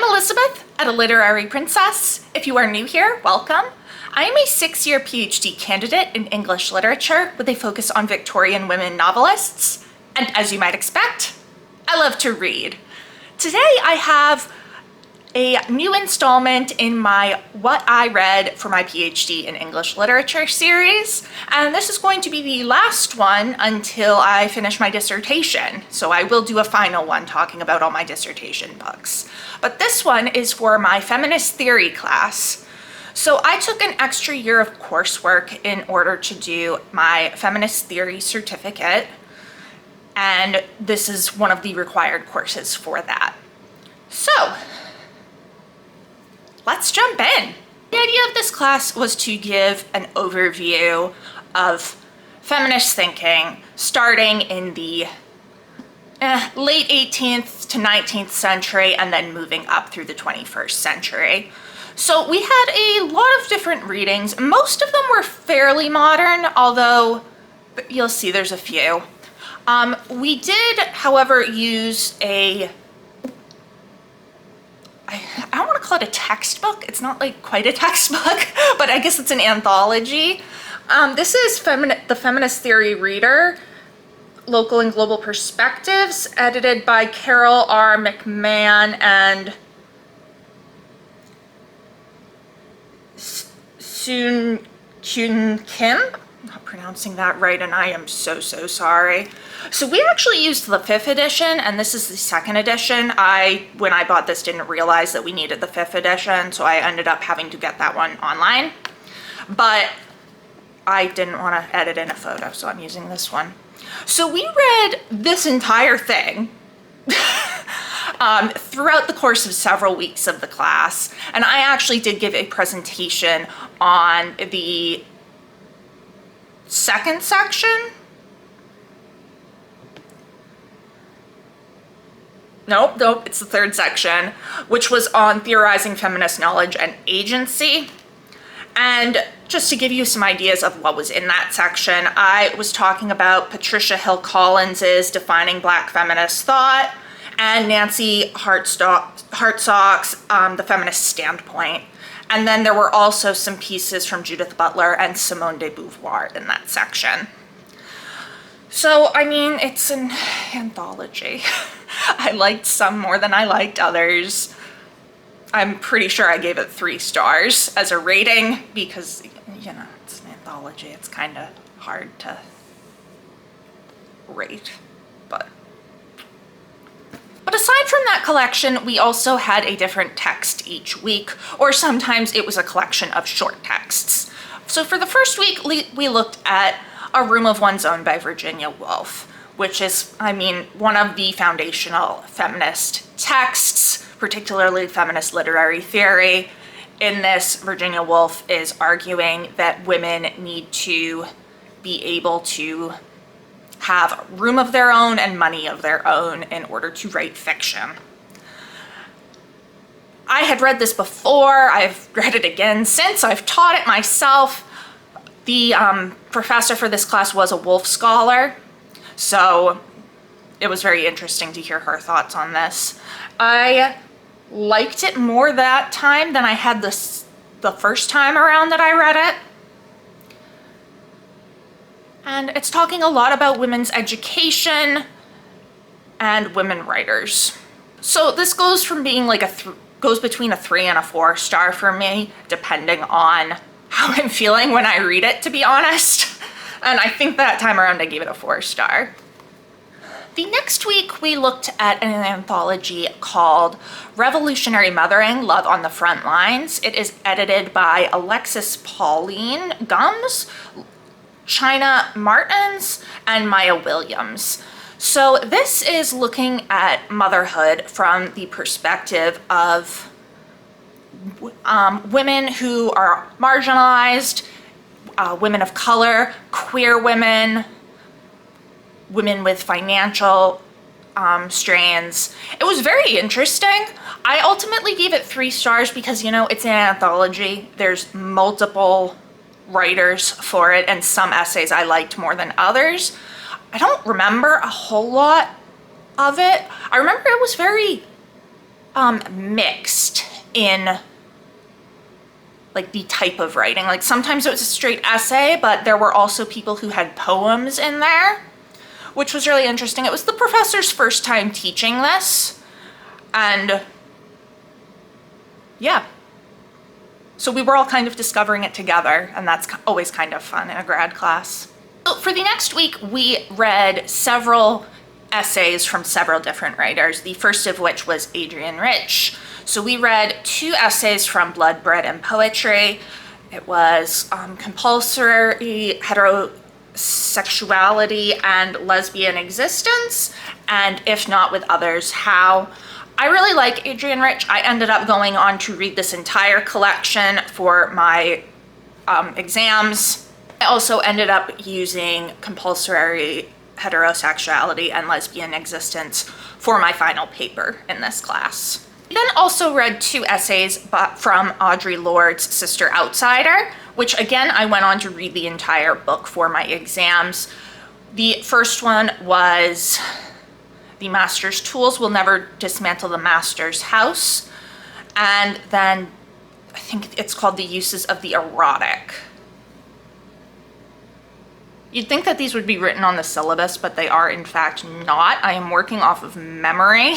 I'm Elizabeth at A Literary Princess. If you are new here, welcome. I am a 6-year PhD candidate in English literature with a focus on Victorian women novelists. And as you might expect, I love to read. Today I have a new installment in my What I Read for my PhD in English Literature series, and this is going to be the last one until I finish my dissertation. So I will do a final one talking about all my dissertation books. But this one is for my feminist theory class. So I took an extra year of coursework in order to do my feminist theory certificate, and this is one of the required courses for that. So let's jump in. The idea of this class was to give an overview of feminist thinking starting in the late 18th to 19th century and then moving up through the 21st century. So we had a lot of different readings. Most of them were fairly modern, although you'll see there's a few. We did, however, use I don't want to call it a textbook. It's not like quite a textbook, but I guess it's an anthology. This is the Feminist Theory Reader, Local and Global Perspectives, edited by Carol R. McMahon and Soon Kyun Kim. I'm not pronouncing that right, and I am so sorry. So we actually used the 5th edition, and this is the 2nd edition. When I bought this, didn't realize that we needed the 5th edition, so I ended up having to get that one online. But I didn't want to edit in a photo, so I'm using this one. So we read this entire thing throughout the course of several weeks of the class, and I actually did give a presentation on the 2nd section. Nope, it's the 3rd section, which was on theorizing feminist knowledge and agency. And just to give you some ideas of what was in that section, I was talking about Patricia Hill Collins's Defining Black Feminist Thought and Nancy Hartsock's The Feminist Standpoint. And then there were also some pieces from Judith Butler and Simone de Beauvoir in that section. So, I mean, it's an anthology. I liked some more than I liked others. I'm pretty sure I gave it 3 stars as a rating because, you know, it's an anthology. It's kind of hard to rate, But aside from that collection, we also had a different text each week, or sometimes it was a collection of short texts. So for the first week, we looked at A Room of One's Own by Virginia Woolf, which is, I mean, one of the foundational feminist texts, particularly feminist literary theory. In this, Virginia Woolf is arguing that women need to be able to have a room of their own and money of their own in order to write fiction. I had read this before, I've read it again since, I've taught it myself. The professor for this class was a Woolf scholar, so it was very interesting to hear her thoughts on this. I liked it more that time than I had the first time around that I read it. And it's talking a lot about women's education and women writers. So this goes from being like goes between a 3 and a 4 star for me, depending on how I'm feeling when I read it, to be honest. And I think that time around I gave it a 4 star. The next week we looked at an anthology called Revolutionary Mothering, Love on the Front Lines. It is edited by Alexis Pauline Gumbs, China Martins, and Maya Williams. So this is looking at motherhood from the perspective of women who are marginalized, women of color, queer women, women with financial strains. It was very interesting. I ultimately gave it 3 stars because, you know, it's an anthology. There's multiple writers for it, and some essays I liked more than others. I don't remember a whole lot of it. I remember it was very mixed in like the type of writing. Like sometimes it was a straight essay, but there were also people who had poems in there, which was really interesting. It was the professor's first time teaching this, and yeah. So we were all kind of discovering it together, and that's always kind of fun in a grad class. So for the next week, we read several essays from several different writers, the first of which was Adrienne Rich. So we read 2 essays from Blood, Bread, and Poetry. It was Compulsory Heterosexuality and Lesbian Existence, and If Not With Others, How. I really like Adrienne Rich. I ended up going on to read this entire collection for my exams. I also ended up using Compulsory Heterosexuality and Lesbian Existence for my final paper in this class. I then also read 2 essays from Audre Lorde's Sister Outsider, which again, I went on to read the entire book for my exams. The first one was The Master's Tools Will Never Dismantle the Master's House. And then I think it's called The Uses of the Erotic. You'd think that these would be written on the syllabus, but they are in fact not. I am working off of memory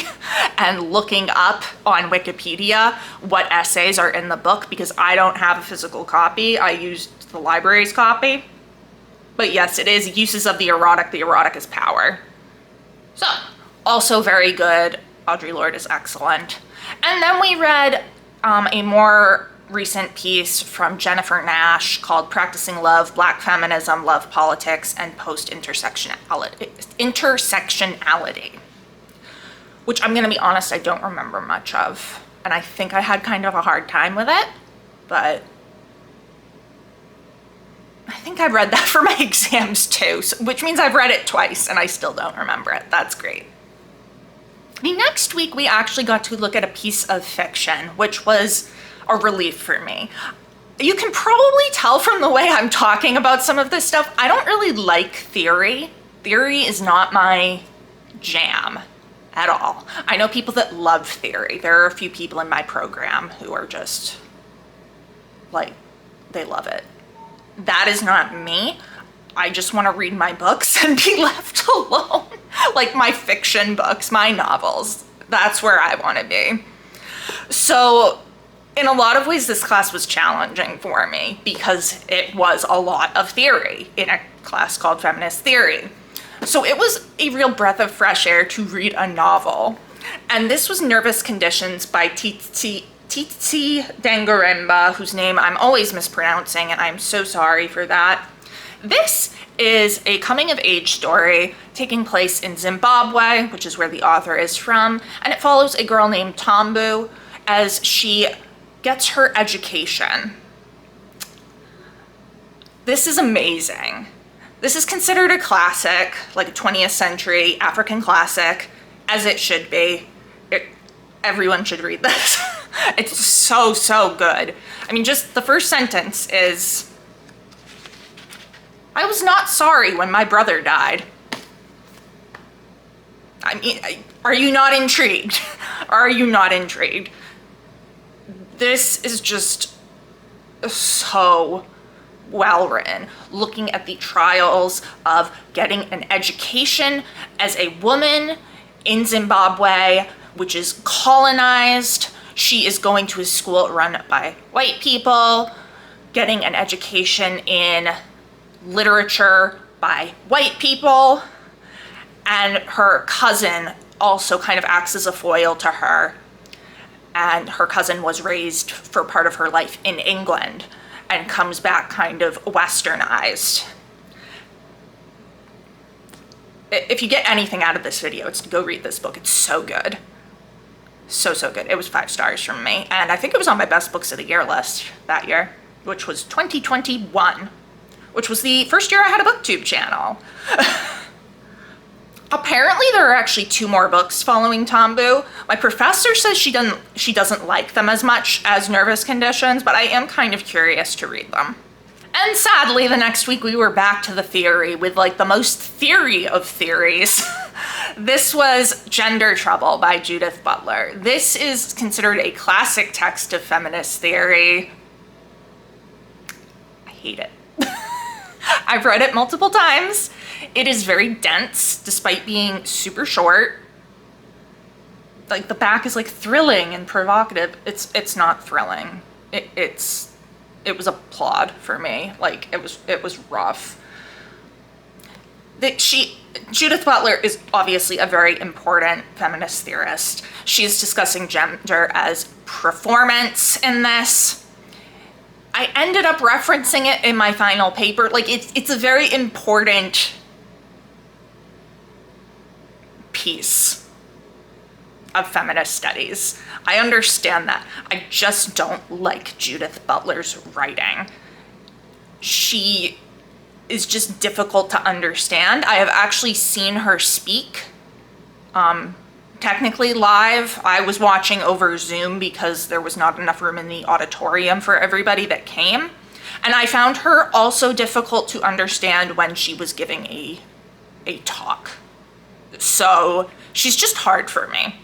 and looking up on Wikipedia what essays are in the book because I don't have a physical copy. I used the library's copy. But yes, it is Uses of the Erotic. The erotic is power. So, also very good. Audre Lorde is excellent. And then we read a more recent piece from Jennifer Nash called Practicing Love, Black Feminism, Love Politics, and Intersectionality, which I'm gonna be honest, I don't remember much of. And I think I had kind of a hard time with it, but I think I read that for my exams too, which means I've read it twice and I still don't remember it. That's great. The next week, we actually got to look at a piece of fiction, which was a relief for me. You can probably tell from the way I'm talking about some of this stuff, I don't really like theory. Theory is not my jam at all. I know people that love theory. There are a few people in my program who are just like, they love it. That is not me. I just want to read my books and be left alone. Like my fiction books, my novels. That's where I want to be. So in a lot of ways, this class was challenging for me because it was a lot of theory in a class called Feminist Theory. So it was a real breath of fresh air to read a novel. And this was Nervous Conditions by Tsitsi Dangaremba, whose name I'm always mispronouncing, and I'm so sorry for that. This is a coming-of-age story taking place in Zimbabwe, which is where the author is from, and it follows a girl named Tambu as she gets her education. This is amazing. This is considered a classic, like a 20th century African classic, as it should be. Everyone should read this. It's so, so good. I mean, just the first sentence is, I was not sorry when my brother died. I mean, are you not intrigued? Are you not intrigued? This is just so well written, looking at the trials of getting an education as a woman in Zimbabwe, which is colonized. She is going to a school run by white people, getting an education in literature by white people, and her cousin also kind of acts as a foil to her. And her cousin was raised for part of her life in England and comes back kind of westernized. If you get anything out of this video, it's to go read this book. It's so good. So, so good. It was 5 stars from me. And I think it was on my best books of the year list that year, which was 2021, which was the first year I had a BookTube channel. Apparently there are actually 2 more books following Tambu. My professor says she doesn't like them as much as Nervous Conditions, but I am kind of curious to read them. And sadly, the next week we were back to the theory with like the most theory of theories. This was Gender Trouble by Judith Butler. This is considered a classic text of feminist theory. I hate it. I've read it multiple times. It is very dense, despite being super short. Like, the back is like thrilling and provocative. It's not thrilling. It was a plod for me. Like, it was rough. Judith Butler is obviously a very important feminist theorist. She's discussing gender as performance in this. I ended up referencing it in my final paper. Like, it's a very important piece of feminist studies. I understand that. I just don't like Judith Butler's writing. She is just difficult to understand. I have actually seen her speak, technically live. I was watching over Zoom because there was not enough room in the auditorium for everybody that came. And I found her also difficult to understand when she was giving a talk. So she's just hard for me.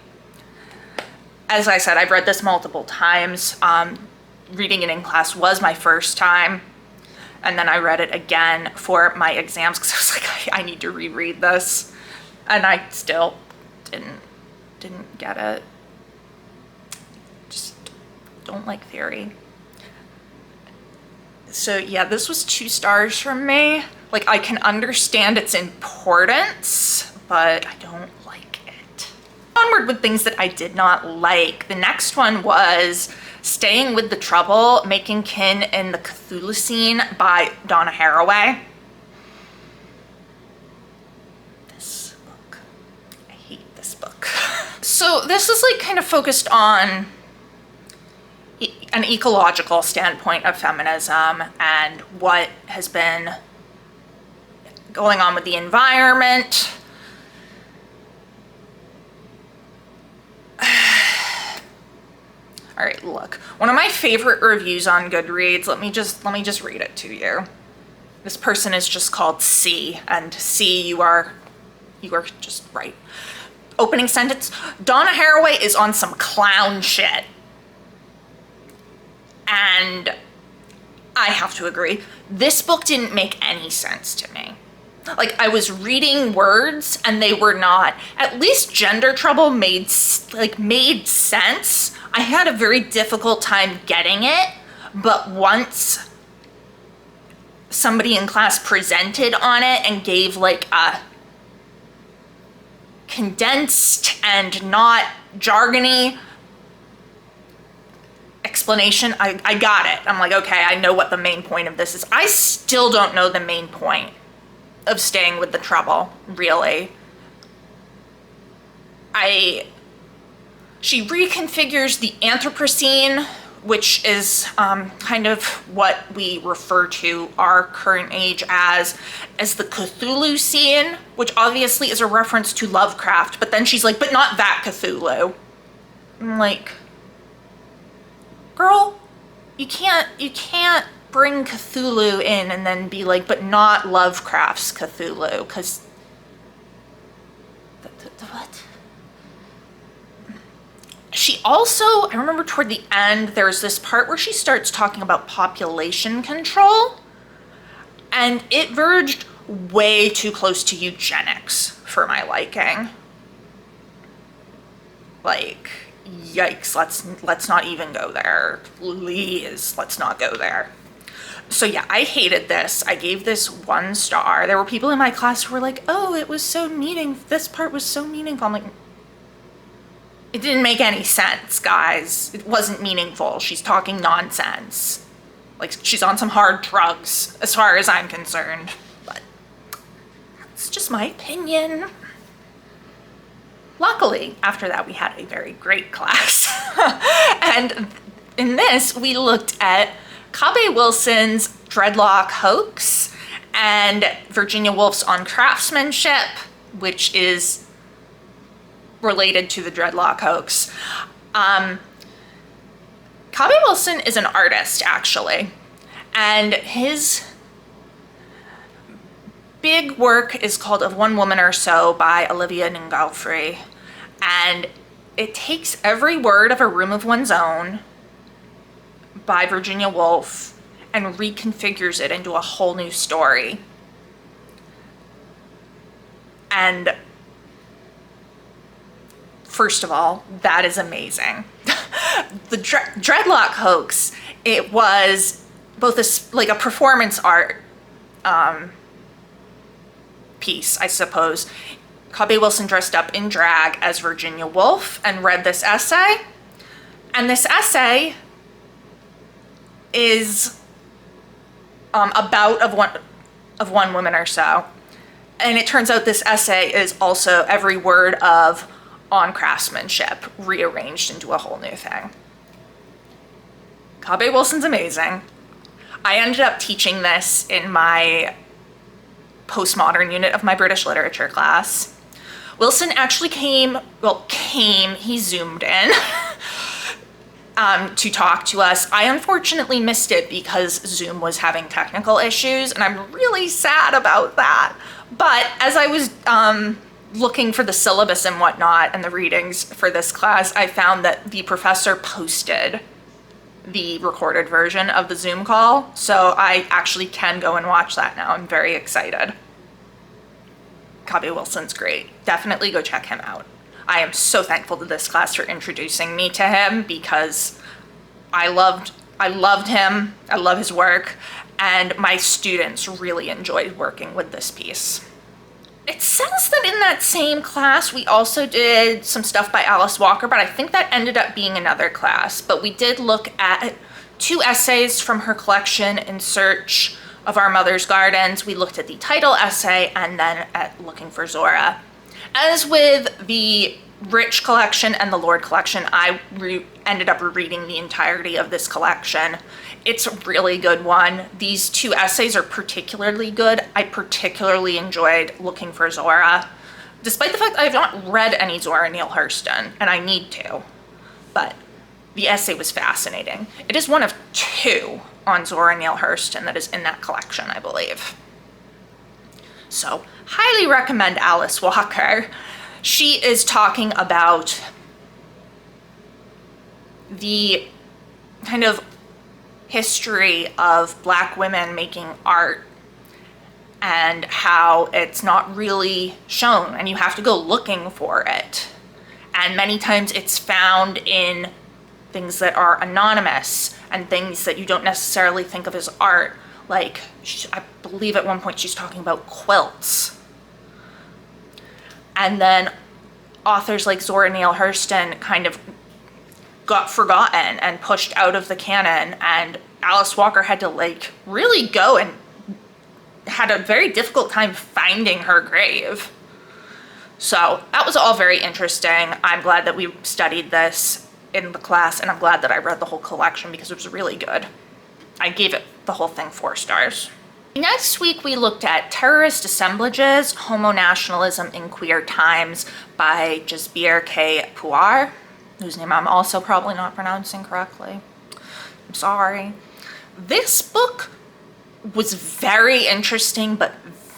As I said, I've read this multiple times. Reading it in class was my first time. And then I read it again for my exams because I was like, I need to reread this. And I still didn't get it. Just don't like theory. So yeah, this was 2 stars from me. Like, I can understand its importance, but I don't like it. Onward with things that I did not like. The next one was Staying with the Trouble, Making Kin in the Cthulhu Scene by Donna Haraway. This book. I hate this book. So this is like kind of focused on an ecological standpoint of feminism and what has been going on with the environment. All right, look. One of my favorite reviews on Goodreads, let me just read it to you. This person is just called C, and C, you are just right. Opening sentence, Donna Haraway is on some clown shit. And I have to agree. This book didn't make any sense to me. Like, I was reading words and they were not. At least Gender Trouble made sense. I had a very difficult time getting it, but once somebody in class presented on it and gave like a condensed and not jargony explanation, I got it. I'm like, okay, I know what the main point of this is. I still don't know the main point of Staying with the Trouble, really. She reconfigures the Anthropocene, which is kind of what we refer to our current age as the Cthulhu scene, which obviously is a reference to Lovecraft, but then she's like, but not that Cthulhu. I'm like, girl, you can't bring Cthulhu in and then be like, but not Lovecraft's Cthulhu, because what? She also, I remember toward the end, there's this part where she starts talking about population control, and it verged way too close to eugenics for my liking. Like, yikes, let's not even go there. Please, let's not go there. So yeah, I hated this. I gave this 1 star. There were people in my class who were like, oh, it was so meaningful. This part was so meaningful. I'm like, it didn't make any sense, guys. It wasn't meaningful. She's talking nonsense. Like, she's on some hard drugs, as far as I'm concerned. But that's just my opinion. Luckily, after that, we had a very great class. And in this, we looked at Kabe Wilson's Dreadlock Hoax and Virginia Woolf's On Craftsmanship, which is related to the Dreadlock Hoax. Kabe Wilson is an artist, actually, and his big work is called Of One Woman or So by Olivia Ningalfrey, and it takes every word of A Room of One's Own by Virginia Woolf and reconfigures it into a whole new story. And first of all, that is amazing. The dreadlock hoax, it was both a performance art piece, I suppose. Kabe Wilson dressed up in drag as Virginia Woolf and read this essay. And this essay is about Of One Woman or So. And it turns out this essay is also every word of On Craftsmanship rearranged into a whole new thing. Kabe Wilson's amazing. I ended up teaching this in my postmodern unit of my British literature class. Wilson actually he zoomed in to talk to us. I unfortunately missed it because Zoom was having technical issues, and I'm really sad about that. But as I was looking for the syllabus and whatnot and the readings for this class, I found that the professor posted the recorded version of the Zoom call, so I actually can go and watch that now. I'm very excited. Kabe Wilson's great. Definitely go check him out. I am so thankful to this class for introducing me to him because I loved him. I love his work, and my students really enjoyed working with this piece. It says that in that same class we also did some stuff by Alice Walker, but I think that ended up being another class. But we did look at 2 essays from her collection, In Search of Our Mother's Gardens. We looked at the title essay and then at Looking for Zora. As with the Rich collection and the Lorde collection, I ended up reading the entirety of this collection. It's a really good one. These 2 essays are particularly good. I particularly enjoyed Looking for Zora, despite the fact that I have not read any Zora Neale Hurston, and I need to, but the essay was fascinating. It is one of 2 on Zora Neale Hurston that is in that collection, I believe. So, highly recommend Alice Walker. She is talking about the kind of history of Black women making art and how it's not really shown and you have to go looking for it. And many times it's found in things that are anonymous and things that you don't necessarily think of as art. Like, I believe at one point she's talking about quilts. And then authors like Zora Neale Hurston kind of got forgotten and pushed out of the canon, and Alice Walker had to really go and had a very difficult time finding her grave. So that was all very interesting. I'm glad that we studied this in the class, and I'm glad that I read the whole collection because it was really good. I gave it the whole thing 4 stars. Next week we looked at Terrorist Assemblages, Homo-Nationalism in Queer Times by Jasbir K. Puar, whose name I'm also probably not pronouncing correctly. I'm sorry. This book was very interesting but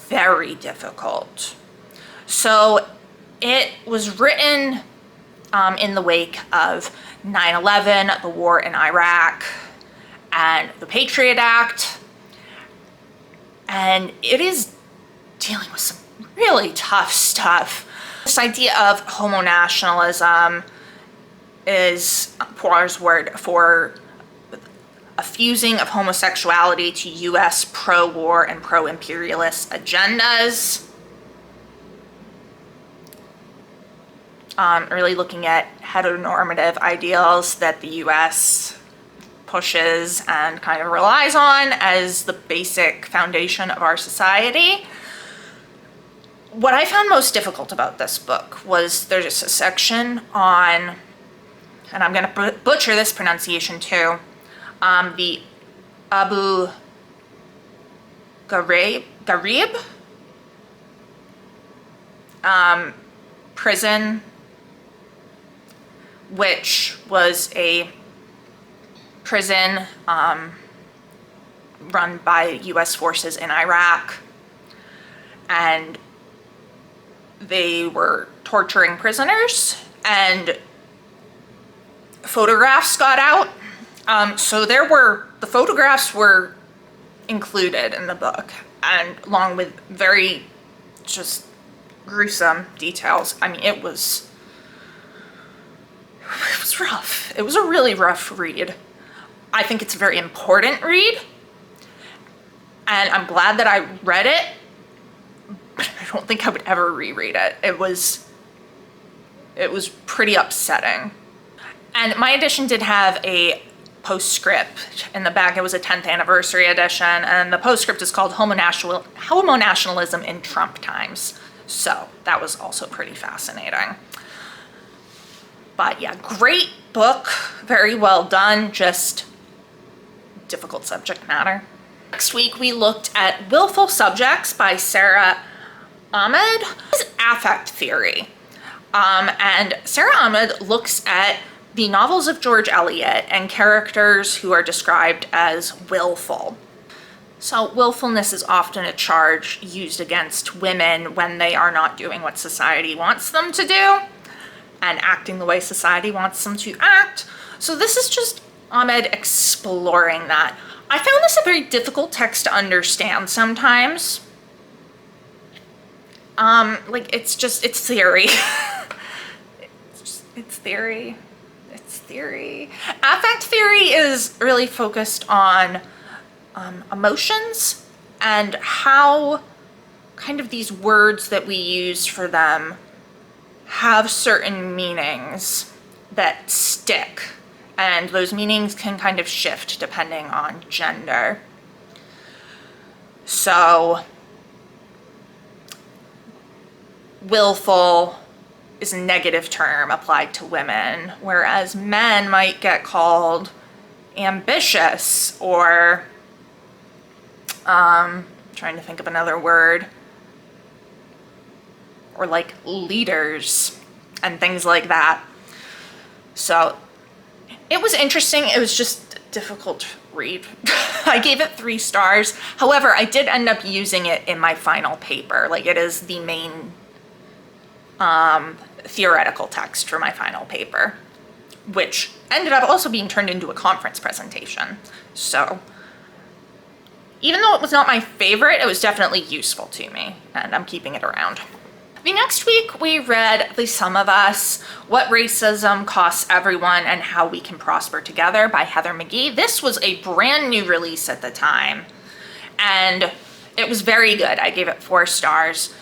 very difficult. So it was written in the wake of 9/11, the war in Iraq, and the Patriot Act. And it is dealing with some really tough stuff. This idea of homo-nationalism is Puar's word for a fusing of homosexuality to U.S. pro-war and pro-imperialist agendas. Really looking at heteronormative ideals that the U.S. pushes and kind of relies on as the basic foundation of our society. What I found most difficult about this book was there's a section on, and I'm going to butcher this pronunciation too, the Abu Ghraib prison, which was a prison run by U.S. forces in Iraq. and they were torturing prisoners, and photographs got out. So the photographs were included in the book, and along with very just gruesome details. I mean, it was rough. It was a really rough read. I think it's a very important read, and I'm glad that I read it, but I don't think I would ever reread it. It was pretty upsetting. And my edition did have a postscript in the back. It was a 10th anniversary edition, and the postscript is called Homo Nationalism in Trump Times. So that was also pretty fascinating. But yeah, great book, very well done, just difficult subject matter. Next week we looked at Willful Subjects by Sarah Ahmed. This is affect theory. And Sarah Ahmed looks at the novels of George Eliot and characters who are described as willful. So willfulness is often a charge used against women when they are not doing what society wants them to do and acting the way society wants them to act. So this is just Ahmed exploring that. I found this a very difficult text to understand sometimes. It's theory. It's theory. It's theory. Affect theory is really focused on emotions and how kind of these words that we use for them have certain meanings that stick, and those meanings can kind of shift depending on gender. So willful is a negative term applied to women, whereas men might get called ambitious or trying to think of another word, or like leaders and things like that. So it was interesting. It was just a difficult read. I gave it 3 stars. However, I did end up using it in my final paper. Like, it is the main theoretical text for my final paper, which ended up also being turned into a conference presentation. So even though it was not my favorite, it was definitely useful to me, and I'm keeping it around. The next week we read The Sum of Us, What Racism Costs Everyone and How We Can Prosper Together by Heather McGhee. This was a brand new release at the time, and it was very good. I gave it 4 stars.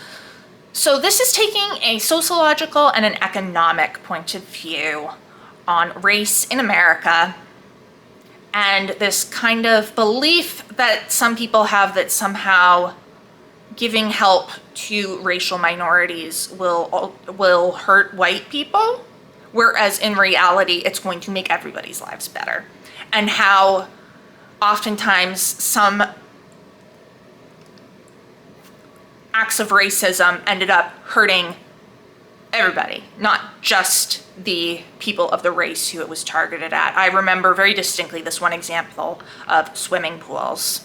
So this is taking a sociological and an economic point of view on race in America, and this kind of belief that some people have that somehow giving help to racial minorities will hurt white people, whereas in reality it's going to make everybody's lives better, and how oftentimes some acts of racism ended up hurting everybody, not just the people of the race who it was targeted at. I remember very distinctly this one example of swimming pools.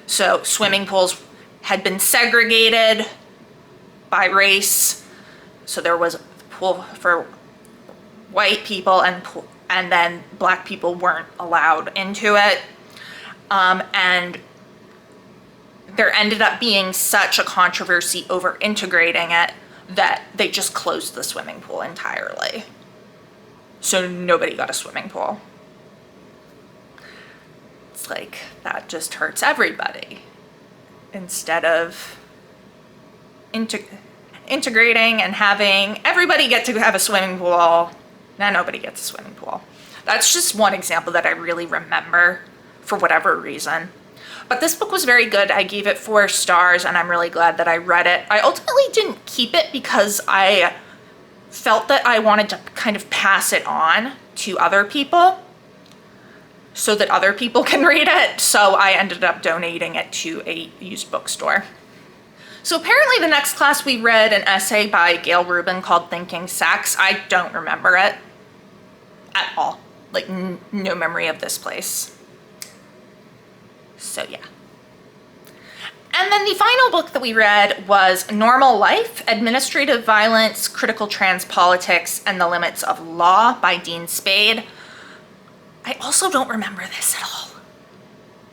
So swimming pools had been segregated by race. So there was a pool for white people, and then black people weren't allowed into it. And there ended up being such a controversy over integrating it that they just closed the swimming pool entirely. So nobody got a swimming pool. It's like, that just hurts everybody. Instead of integrating and having everybody get to have a swimming pool, now nobody gets a swimming pool. That's just one example that I really remember for whatever reason. But this book was very good. I gave it 4 stars, and I'm really glad that I read it. I ultimately didn't keep it because I felt that I wanted to kind of pass it on to other people so that other people can read it. So I ended up donating it to a used bookstore. So apparently the next class we read an essay by Gail Rubin called Thinking Sex. I don't remember it at all. Like, no memory of this place. So yeah. And then the final book that we read was Normal Life, Administrative Violence, Critical Trans Politics, and the Limits of Law by Dean Spade. I also don't remember this at all.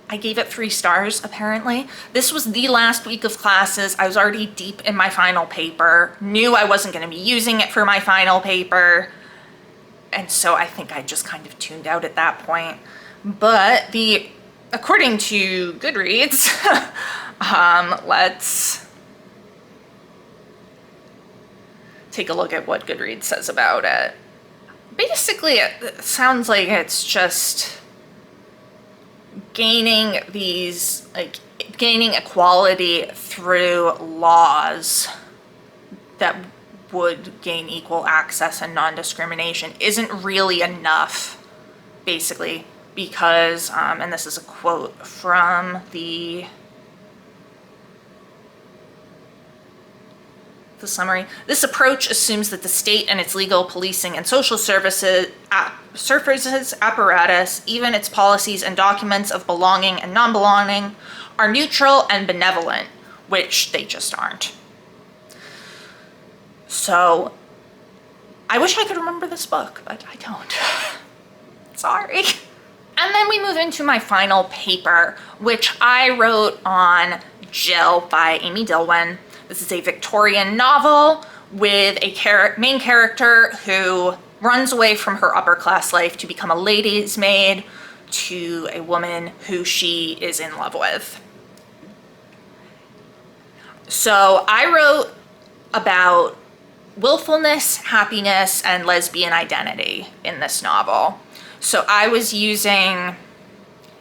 I gave it 3 stars, apparently. This was the last week of classes. I was already deep in my final paper, knew I wasn't going to be using it for my final paper, and so I think I just kind of tuned out at that point. But according to Goodreads, let's take a look at what Goodreads says about it. Basically, it sounds like it's just gaining equality through laws that would gain equal access and non-discrimination isn't really enough, basically, because, and this is a quote from the summary, this approach assumes that the state and its legal, policing, and social services apparatus, even its policies and documents of belonging and non-belonging, are neutral and benevolent, which they just aren't. So, I wish I could remember this book, but I don't. Sorry. And then we move into my final paper, which I wrote on Jill by Amy Dilwyn. This is a Victorian novel with a main character who runs away from her upper class life to become a lady's maid to a woman who she is in love with. So I wrote about willfulness, happiness, and lesbian identity in this novel. So I was using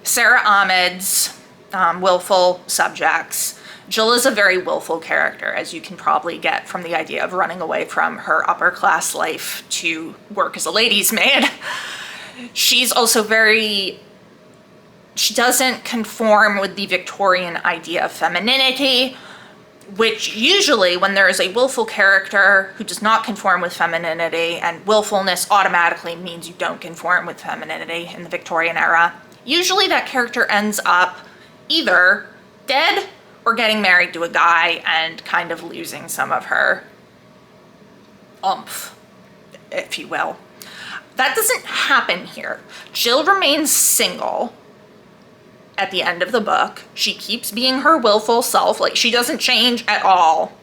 Sarah Ahmed's Willful Subjects. Jill is a very willful character, as you can probably get from the idea of running away from her upper class life to work as a lady's maid. She's also she doesn't conform with the Victorian idea of femininity, which usually when there is a willful character who does not conform with femininity, and willfulness automatically means you don't conform with femininity in the Victorian era, usually that character ends up either dead or getting married to a guy and kind of losing some of her oomph, if you will. That doesn't happen here. Jill remains single at the end of the book. She keeps being her willful self, like she doesn't change at all.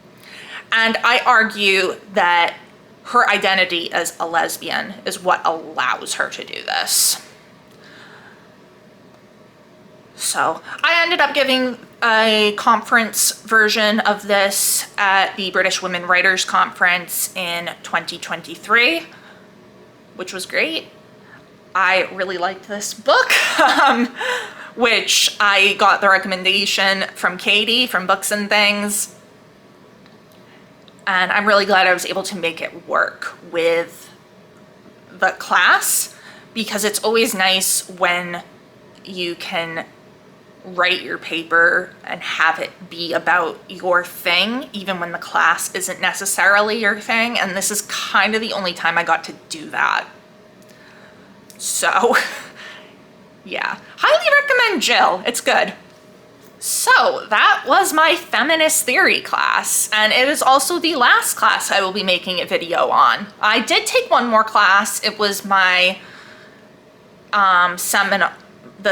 And I argue that her identity as a lesbian is what allows her to do this. So I ended up giving a conference version of this at the British Women Writers Conference in 2023, which was great. I really liked this book, which I got the recommendation from Katie from Books and Things. And I'm really glad I was able to make it work with the class, because it's always nice when you can write your paper and have it be about your thing, even when the class isn't necessarily your thing. And this is kind of the only time I got to do that. So, yeah, highly recommend Jill. It's good. So that was my feminist theory class, and it is also the last class I will be making a video on. I did take one more class. It was my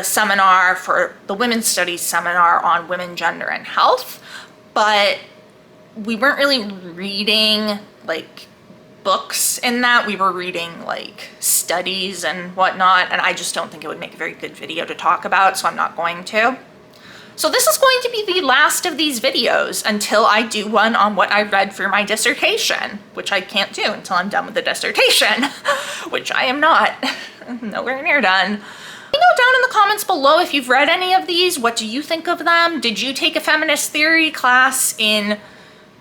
seminar for the Women's Studies seminar on women, gender, and health, but we weren't really reading like books in that. We were reading like studies and whatnot, and I just don't think it would make a very good video to talk about, so I'm not going to. So this is going to be the last of these videos until I do one on what I read for my dissertation, which I can't do until I'm done with the dissertation, which I am not, nowhere near done. Let me know down in the comments below if you've read any of these. What do you think of them? Did you take a feminist theory class in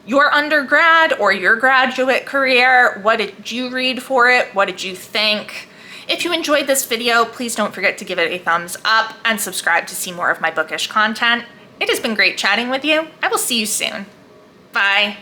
your undergrad or your graduate career? What did you read for it? What did you think? If you enjoyed this video, please don't forget to give it a thumbs up and subscribe to see more of my bookish content. It has been great chatting with you. I will see you soon. Bye.